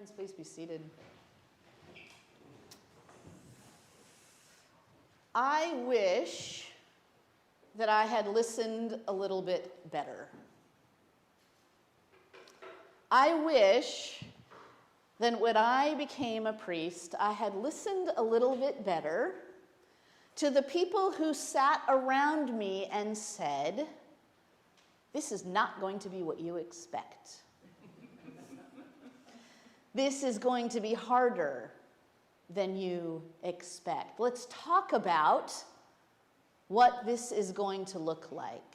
Friends, please be seated. I wish that I had listened a little bit better. I wish that when I became a priest, I had listened a little bit better to the people who sat around me and said, "This is not going to be what you expect. This is going to be harder than you expect. Let's talk about what this is going to look like."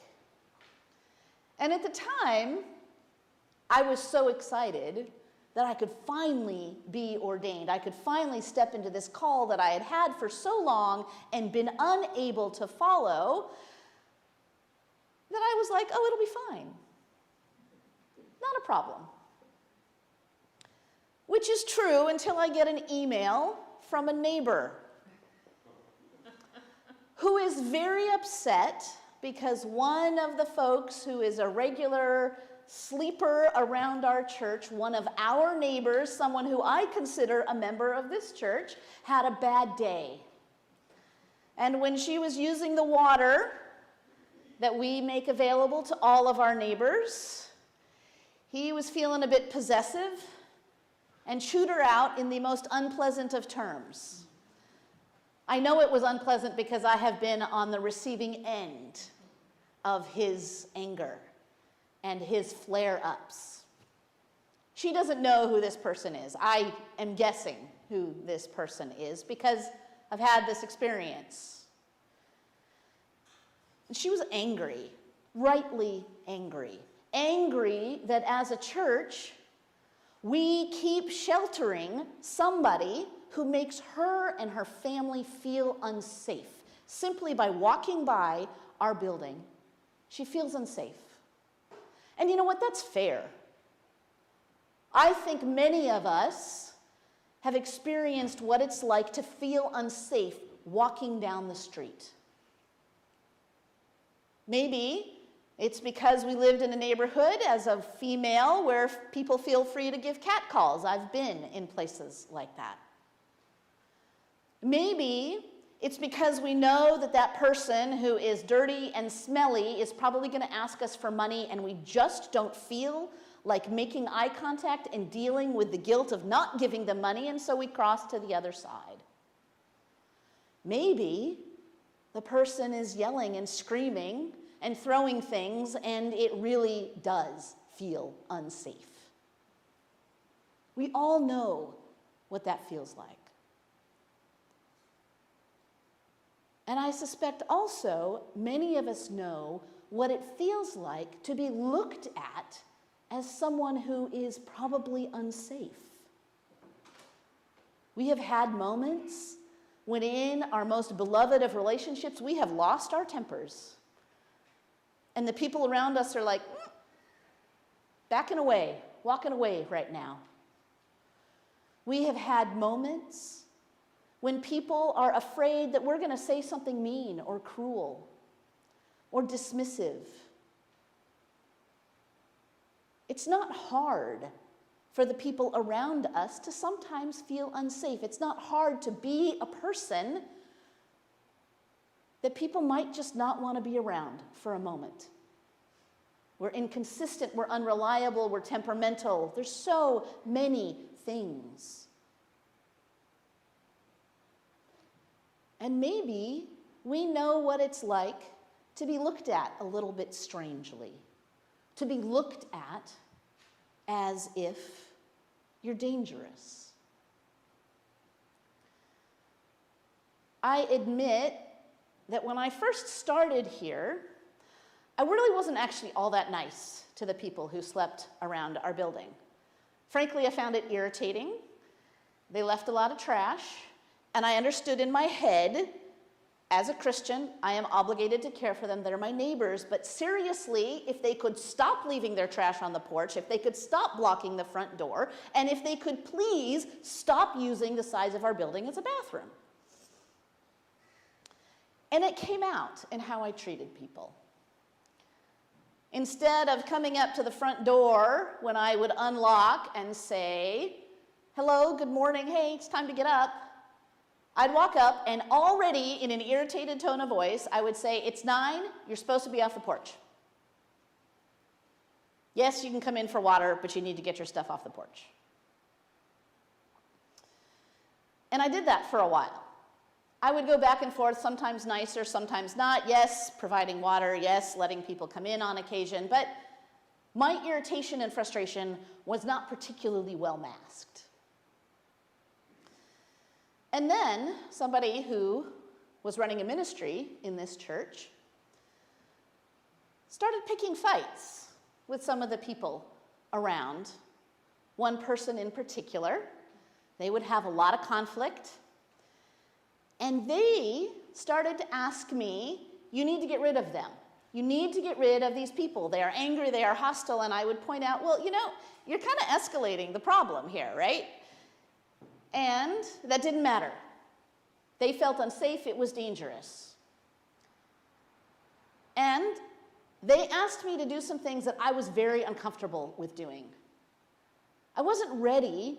And at the time, I was so excited that I could finally be ordained. I could finally step into this call that I had had for so long and been unable to follow, that I was like, oh, it'll be fine. Not a problem. Which is true until I get an email from a neighbor who is very upset because one of the folks who is a regular sleeper around our church, one of our neighbors, someone who I consider a member of this church, had a bad day. And when she was using the water that we make available to all of our neighbors, he was feeling a bit possessive and chewed her out in the most unpleasant of terms. I know it was unpleasant because I have been on the receiving end of his anger and his flare-ups. She doesn't know who this person is. I am guessing who this person is because I've had this experience. And she was angry, rightly angry. Angry that as a church, we keep sheltering somebody who makes her and her family feel unsafe. Simply by walking by our building, she feels unsafe. And you know what? That's fair. I think many of us have experienced what it's like to feel unsafe walking down the street. Maybe it's because we lived in a neighborhood as a female where people feel free to give catcalls. I've been in places like that. Maybe it's because we know that that person who is dirty and smelly is probably going to ask us for money and we just don't feel like making eye contact and dealing with the guilt of not giving them money, and so we cross to the other side. Maybe the person is yelling and screaming and throwing things, and it really does feel unsafe. We all know what that feels like. And I suspect also many of us know what it feels like to be looked at as someone who is probably unsafe. We have had moments when in our most beloved of relationships, we have lost our tempers. And the people around us are like, backing away, walking away right now. We have had moments when people are afraid that we're going to say something mean or cruel or dismissive. It's not hard for the people around us to sometimes feel unsafe. It's not hard to be a person that people might just not want to be around for a moment. We're inconsistent, we're unreliable, we're temperamental. There's so many things. And maybe we know what it's like to be looked at a little bit strangely, to be looked at as if you're dangerous. I admit that when I first started here, I really wasn't actually all that nice to the people who slept around our building. Frankly, I found it irritating. They left a lot of trash, and I understood in my head, as a Christian, I am obligated to care for them. They're my neighbors, but seriously, if they could stop leaving their trash on the porch, if they could stop blocking the front door, and if they could please stop using the size of our building as a bathroom. And it came out in how I treated people. Instead of coming up to the front door when I would unlock and say, hello, good morning, hey, it's time to get up, I'd walk up and already in an irritated tone of voice, I would say, it's 9, you're supposed to be off the porch. Yes, you can come in for water, but you need to get your stuff off the porch. And I did that for a while. I would go back and forth, sometimes nicer, sometimes not. Yes, providing water, yes, letting people come in on occasion, but my irritation and frustration was not particularly well masked. And then somebody who was running a ministry in this church started picking fights with some of the people around. One person in particular, they would have a lot of conflict, and they started to ask me, you need to get rid of them. You need to get rid of these people. They are angry, they are hostile, and I would point out, well, you know, you're kind of escalating the problem here, right? And that didn't matter. They felt unsafe, it was dangerous. And they asked me to do some things that I was very uncomfortable with doing. I wasn't ready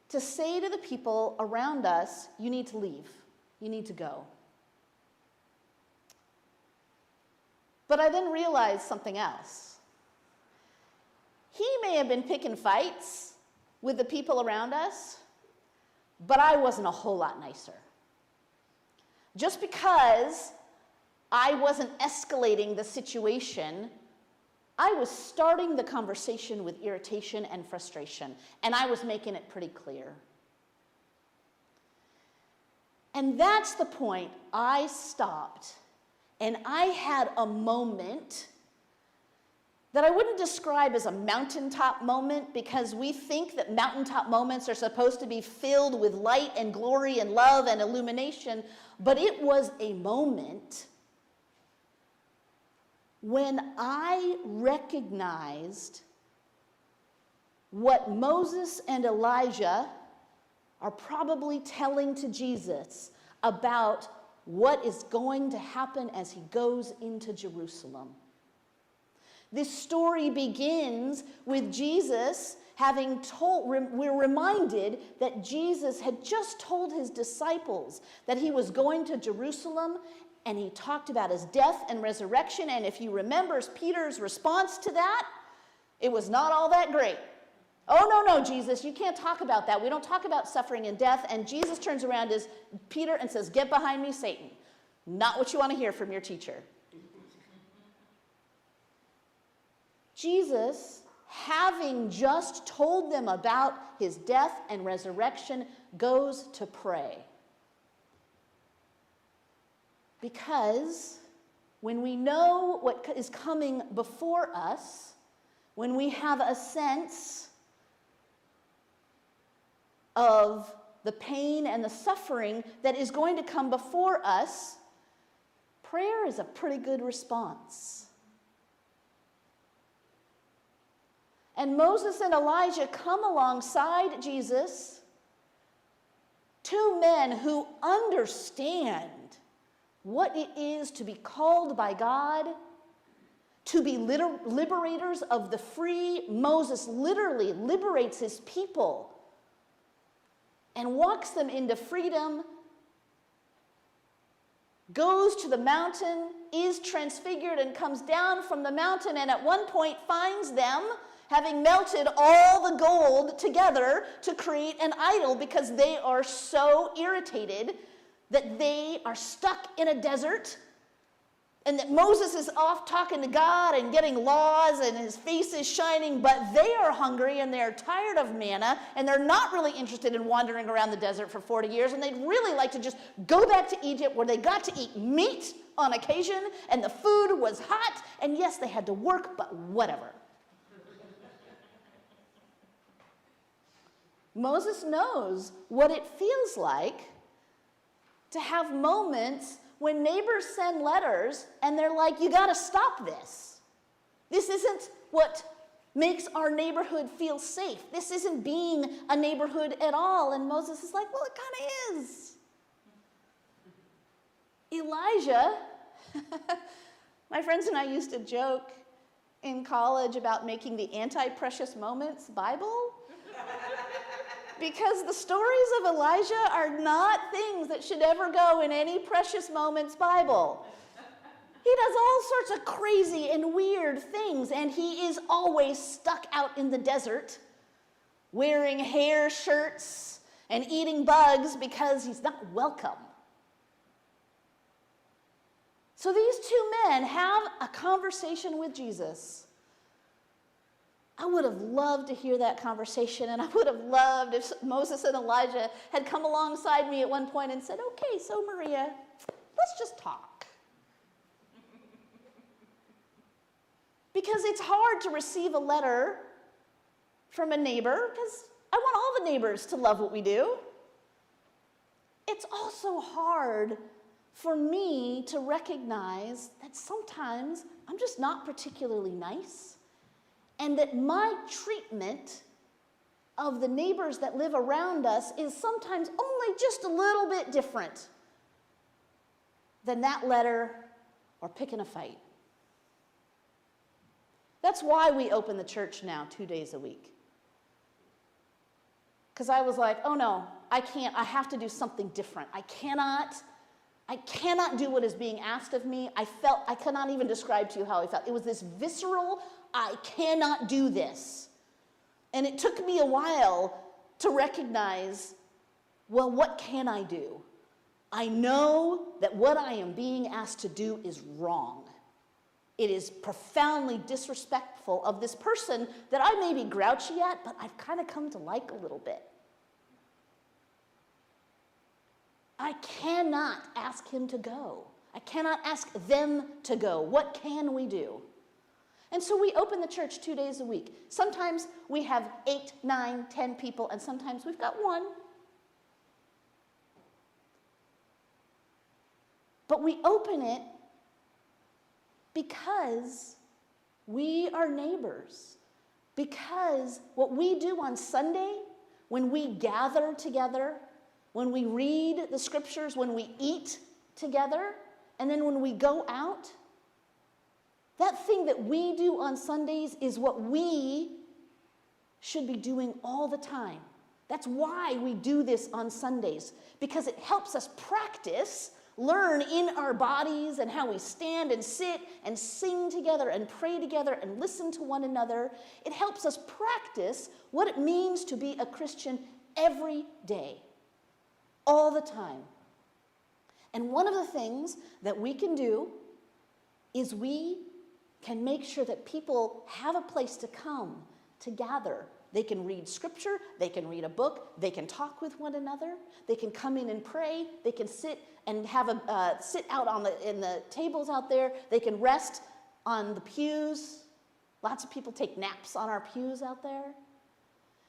to say to the people around us, you need to leave, you need to go. But I then realized something else. He may have been picking fights with the people around us, but I wasn't a whole lot nicer. Just because I wasn't escalating the situation, I was starting the conversation with irritation and frustration, and I was making it pretty clear. And that's the point I stopped, and I had a moment that I wouldn't describe as a mountaintop moment, because we think that mountaintop moments are supposed to be filled with light and glory and love and illumination, but it was a moment when I recognized what Moses and Elijah are probably telling to Jesus about what is going to happen as he goes into Jerusalem. This story begins with Jesus having told, we're reminded that Jesus had just told his disciples that he was going to Jerusalem, and he talked about his death and resurrection, and if you remember Peter's response to that, it was not all that great. Oh, no, Jesus, you can't talk about that. We don't talk about suffering and death. And Jesus turns around to Peter and says, get behind me, Satan. Not what you want to hear from your teacher. Jesus, having just told them about his death and resurrection, goes to pray. Because when we know what is coming before us, when we have a sense of the pain and the suffering that is going to come before us, prayer is a pretty good response. And Moses and Elijah come alongside Jesus, two men who understand what it is to be called by God, to be liberators of the free. Moses literally liberates his people and walks them into freedom, goes to the mountain, is transfigured, and comes down from the mountain, and at one point finds them having melted all the gold together to create an idol, because they are so irritated that they are stuck in a desert, and that Moses is off talking to God and getting laws, and his face is shining, but they are hungry and they're tired of manna, and they're not really interested in wandering around the desert for 40 years, and they'd really like to just go back to Egypt, where they got to eat meat on occasion, and the food was hot, and yes, they had to work, but whatever. Moses knows what it feels like to have moments when neighbors send letters and they're like, you got to stop this. This isn't what makes our neighborhood feel safe. This isn't being a neighborhood at all. And Moses is like, well, it kind of is. Elijah, my friends and I used to joke in college about making the anti-precious moments Bible. Because the stories of Elijah are not things that should ever go in any Precious Moments Bible. He does all sorts of crazy and weird things, and he is always stuck out in the desert, wearing hair shirts and eating bugs because he's not welcome. So these two men have a conversation with Jesus. I would have loved to hear that conversation, and I would have loved if Moses and Elijah had come alongside me at one point and said, okay, so Maria, let's just talk. Because it's hard to receive a letter from a neighbor, because I want all the neighbors to love what we do. It's also hard for me to recognize that sometimes I'm just not particularly nice, and that my treatment of the neighbors that live around us is sometimes only just a little bit different than that letter or picking a fight. That's why we open the church now 2 days a week. Because I was like, oh no, I can't, I have to do something different. I cannot do what is being asked of me. I cannot even describe to you how I felt. It was this visceral, I cannot do this. And it took me a while to recognize, well, what can I do? I know that what I am being asked to do is wrong. It is profoundly disrespectful of this person that I may be grouchy at, but I've kind of come to like a little bit. I cannot ask him to go. I cannot ask them to go. What can we do? And so we open the church 2 days a week. Sometimes we have 8, 9, 10 people, and sometimes we've got one. But we open it because we are neighbors. Because what we do on Sunday, when we gather together, when we read the scriptures, when we eat together, and then when we go out, that thing that we do on Sundays is what we should be doing all the time. That's why we do this on Sundays, because it helps us practice, learn in our bodies and how we stand and sit and sing together and pray together and listen to one another. It helps us practice what it means to be a Christian every day, all the time. And one of the things that we can do is we can make sure that people have a place to come to gather. They can read scripture, they can read a book, they can talk with one another, they can come in and pray, they can sit and sit out in the tables out there, they can rest on the pews. Lots of people take naps on our pews out there.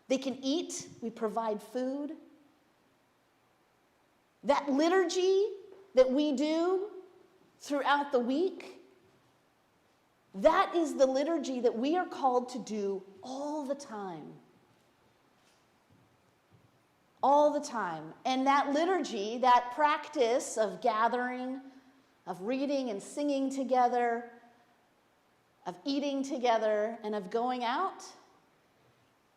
They can eat, we provide food. That liturgy that we do throughout the week, that is the liturgy that we are called to do all the time. All the time. And that liturgy, that practice of gathering, of reading and singing together, of eating together, and of going out,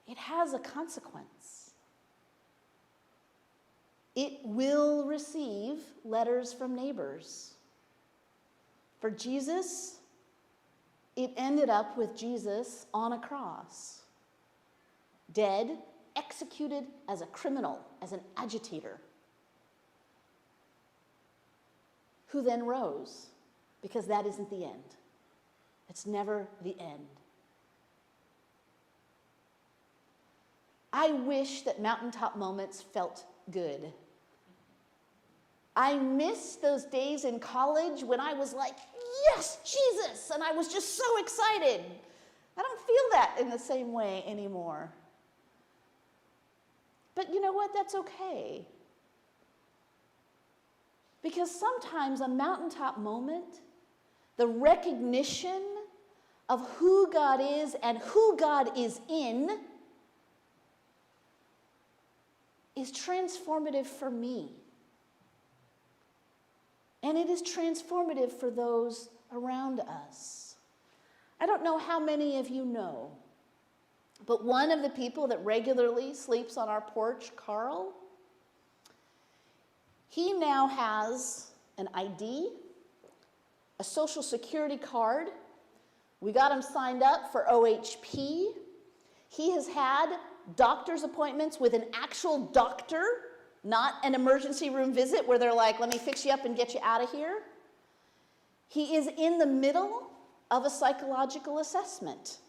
it has a consequence. It will receive letters from neighbors. For Jesus, it ended up with Jesus on a cross, dead, executed as a criminal, as an agitator, who then rose, because that isn't the end. It's never the end. I wish that Mountaintop Moments felt good. I miss those days in college when I was like, yes, Jesus, and I was just so excited. I don't feel that in the same way anymore. But you know what? That's okay. Because sometimes a mountaintop moment, the recognition of who God is and who God is in, is transformative for me. And it is transformative for those around us. I don't know how many of you know, But one of the people that regularly sleeps on our porch, Carl, he now has an ID, a social security card. We got him signed up for OHP. He has had doctor's appointments with an actual doctor, not an emergency room visit where they're like, let me fix you up and get you out of here. He is in the middle of a psychological assessment,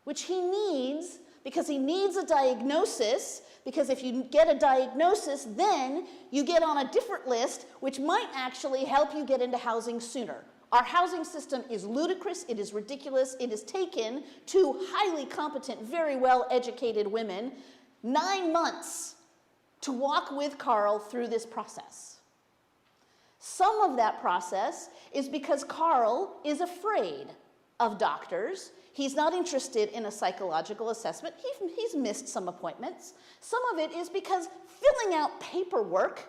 which he needs because he needs a diagnosis, because if you get a diagnosis, then you get on a different list, which might actually help you get into housing sooner. Our housing system is ludicrous, it is ridiculous, it has taken two highly competent, very well-educated women 9 months to walk with Carl through this process. Some of that process is because Carl is afraid of doctors. He's not interested in a psychological assessment. He's missed some appointments. Some of it is because filling out paperwork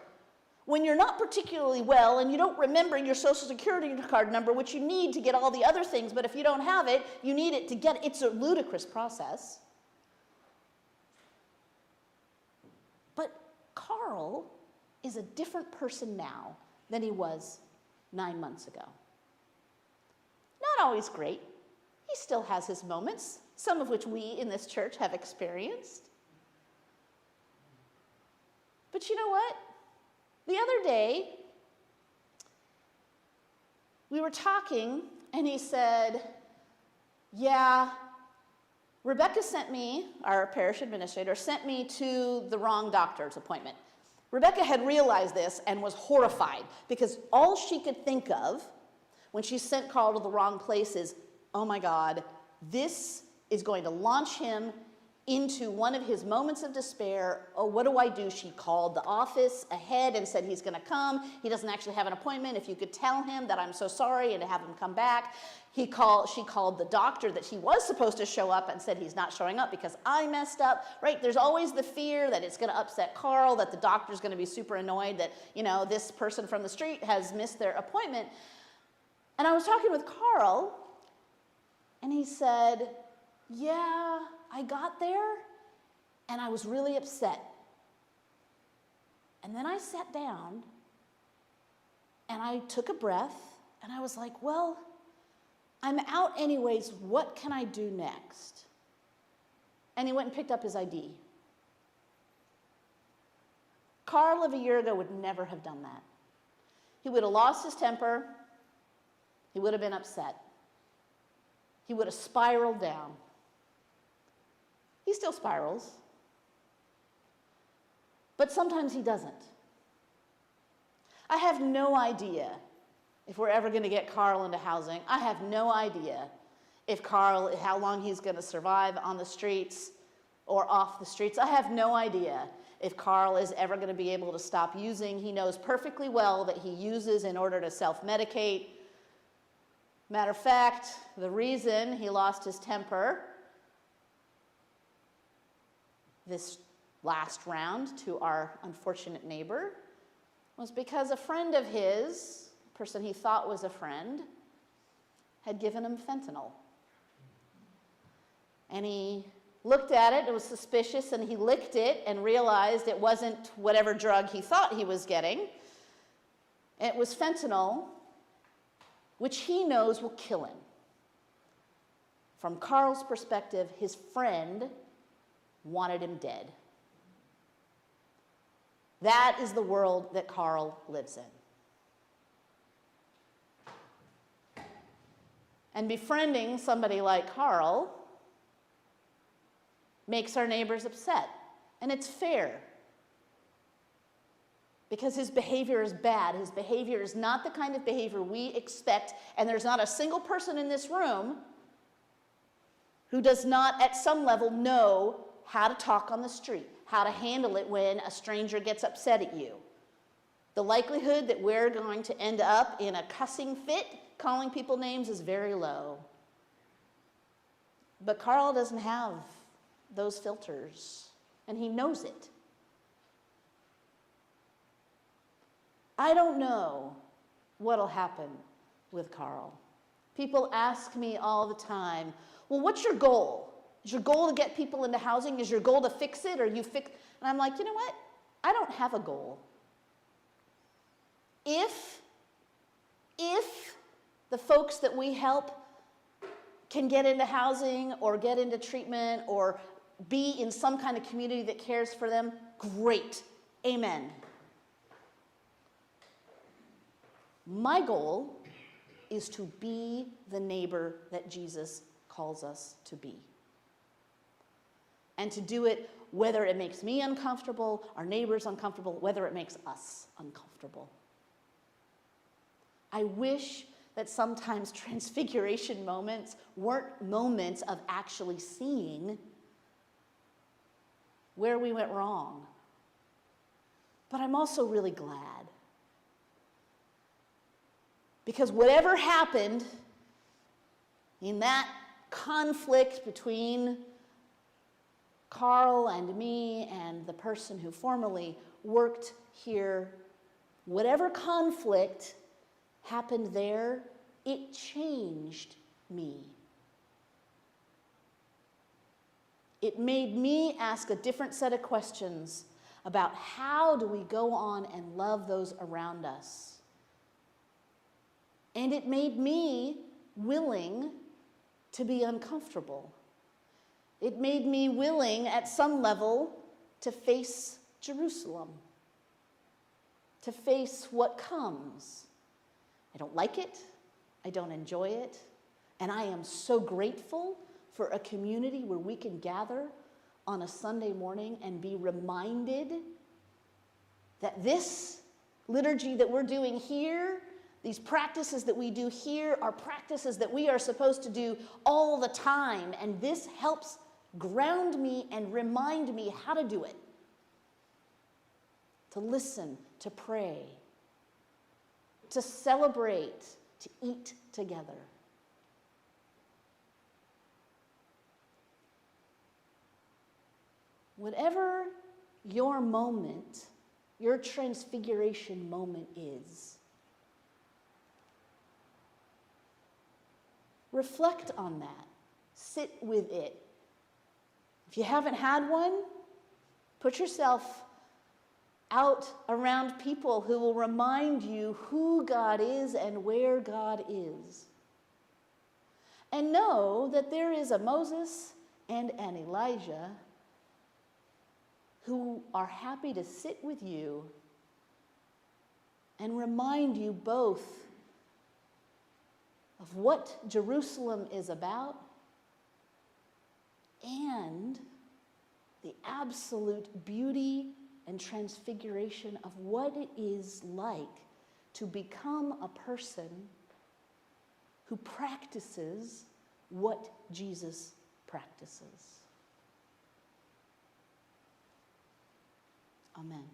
when you're not particularly well and you don't remember your social security card number, which you need to get all the other things, but if you don't have it, you need it to get it. It's a ludicrous process. But Carl is a different person now than he was 9 months ago. Not always great. He still has his moments, some of which we in this church have experienced. But you know what? The other day, we were talking, and he said, yeah, Rebecca sent me, our parish administrator, sent me to the wrong doctor's appointment. Rebecca had realized this and was horrified because all she could think of when she sent Carl to the wrong place is, oh my God, this is going to launch him into one of his moments of despair. Oh, what do I do? She called the office ahead and said he's going to come. He doesn't actually have an appointment. If you could tell him that I'm so sorry and to have him come back. She called the doctor that he was supposed to show up and said he's not showing up because I messed up, right? There's always the fear that it's going to upset Carl, that the doctor's going to be super annoyed that, you know, this person from the street has missed their appointment. And I was talking with Carl, and he said, yeah, I got there, and I was really upset. And then I sat down, and I took a breath, and I was like, well, I'm out anyways. What can I do next? And he went and picked up his ID. Carl of a year ago would never have done that. He would have lost his temper. He would have been upset. He would have spiraled down. He still spirals, but sometimes he doesn't. I have no idea if we're ever going to get Carl into housing. I have no idea if how long he's going to survive on the streets or off the streets. I have no idea if Carl is ever going to be able to stop using. He knows perfectly well that he uses in order to self-medicate. Matter of fact, the reason he lost his temper this last round to our unfortunate neighbor was because a friend of his, a person he thought was a friend, had given him fentanyl. And he looked at it, it was suspicious, and he licked it and realized it wasn't whatever drug he thought he was getting. It was fentanyl, which he knows will kill him. From Carl's perspective, his friend wanted him dead. That is the world that Carl lives in. And befriending somebody like Carl makes our neighbors upset. And it's fair. Because his behavior is bad. His behavior is not the kind of behavior we expect. And there's not a single person in this room who does not at some level know how to talk on the street, how to handle it when a stranger gets upset at you. The likelihood that we're going to end up in a cussing fit, calling people names, is very low. But Carl doesn't have those filters, and he knows it. I don't know what'll happen with Carl. People ask me all the time, well, what's your goal? Is your goal to get people into housing? Is your goal to fix it? Or you fix? And I'm like, you know what? I don't have a goal. If the folks that we help can get into housing or get into treatment or be in some kind of community that cares for them, great. Amen. My goal is to be the neighbor that Jesus calls us to be. And to do it whether it makes me uncomfortable, our neighbors uncomfortable, whether it makes us uncomfortable. I wish that sometimes transfiguration moments weren't moments of actually seeing where we went wrong. But I'm also really glad. Because whatever happened in that conflict between Carl and me and the person who formerly worked here, whatever conflict happened there, it changed me. It made me ask a different set of questions about how do we go on and love those around us. And it made me willing to be uncomfortable. It made me willing at some level to face Jerusalem, to face what comes. I don't like it, I don't enjoy it, and I am so grateful for a community where we can gather on a Sunday morning and be reminded that this liturgy that we're doing here, these practices that we do here, are practices that we are supposed to do all the time, and this helps ground me and remind me how to do it. To listen, to pray, to celebrate, to eat together. Whatever your moment, your transfiguration moment is, reflect on that. Sit with it. If you haven't had one, put yourself out around people who will remind you who God is and where God is. And know that there is a Moses and an Elijah who are happy to sit with you and remind you both of what Jerusalem is about and the absolute beauty and transfiguration of what it is like to become a person who practices what Jesus practices. Amen.